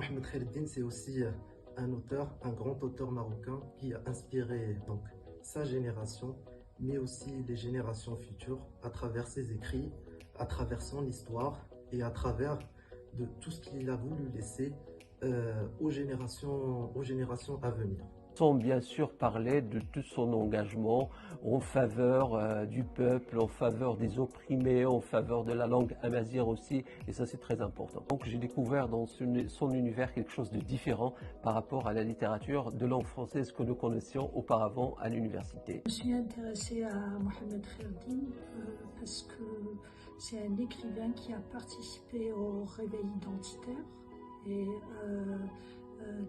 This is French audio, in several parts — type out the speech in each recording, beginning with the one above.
Mohamed Khaireddine, c'est aussi un auteur, un grand auteur marocain qui a inspiré donc sa génération, mais aussi les générations futures à travers ses écrits, à travers son histoire et à travers de tout ce qu'il a voulu laisser aux générations à venir. Sans bien sûr parler de tout son engagement en faveur du peuple, en faveur des opprimés, en faveur de la langue amazigh aussi, et ça c'est très important. Donc j'ai découvert dans son univers quelque chose de différent par rapport à la littérature de langue française que nous connaissions auparavant à l'université. Je suis intéressée à Mohamed Khaireddine parce que c'est un écrivain qui a participé au réveil identitaire et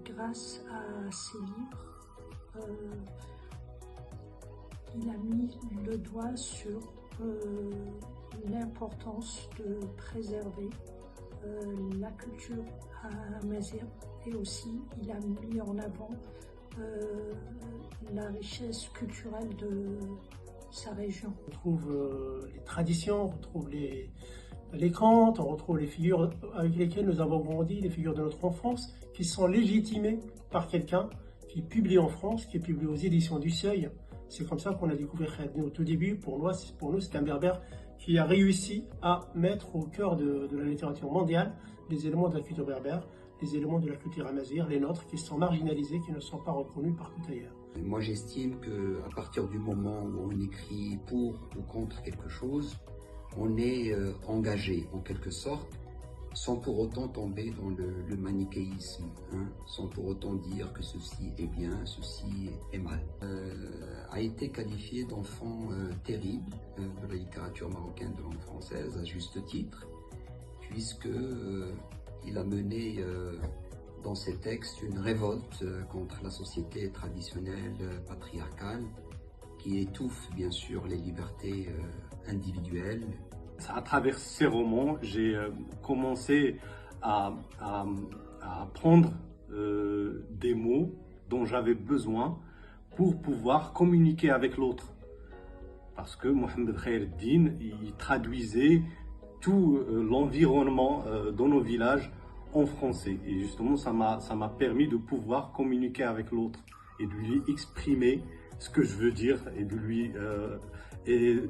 grâce à ses livres, il a mis le doigt sur l'importance de préserver la culture amazigh et aussi il a mis en avant la richesse culturelle de sa région. On retrouve les traditions, on retrouve les contes, on retrouve les figures avec lesquelles nous avons grandi, les figures de notre enfance, qui sont légitimées par quelqu'un qui publie en France, qui est publié aux éditions du Seuil. C'est comme ça qu'on a découvert Khaireddine au tout début. Pour nous, c'est un berbère qui a réussi à mettre au cœur de la littérature mondiale les éléments de la culture berbère, les éléments de la culture amazigh, les nôtres, qui sont marginalisés, qui ne sont pas reconnus partout ailleurs. Moi, j'estime qu'à partir du moment où on écrit pour ou contre quelque chose, on est engagé en quelque sorte, sans pour autant tomber dans le manichéisme, sans pour autant dire que ceci est bien, ceci est mal. A été qualifié d'enfant terrible de la littérature marocaine de langue française, à juste titre, puisque il a mené dans ses textes une révolte contre la société traditionnelle patriarcale qui étouffe bien sûr les libertés individuelles. À travers ces romans, j'ai commencé à prendre des mots dont j'avais besoin pour pouvoir communiquer avec l'autre. Parce que Mohamed Khaireddine, il traduisait tout l'environnement dans nos villages en français. Et justement, ça m'a permis de pouvoir communiquer avec l'autre et de lui exprimer ce que je veux dire et de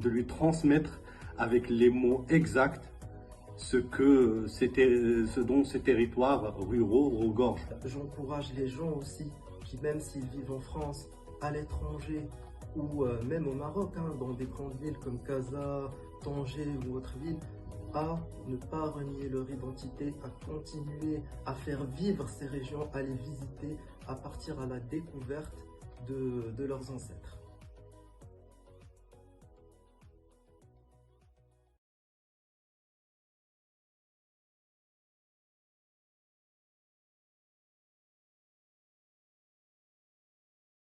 lui transmettre avec les mots exacts ce dont ces territoires ruraux regorgent. J'encourage les gens aussi qui, même s'ils vivent en France, à l'étranger ou même au Maroc, dans des grandes villes comme Casa, Tanger ou autres villes, à ne pas renier leur identité, à continuer à faire vivre ces régions, à les visiter, à partir à la découverte de leurs ancêtres.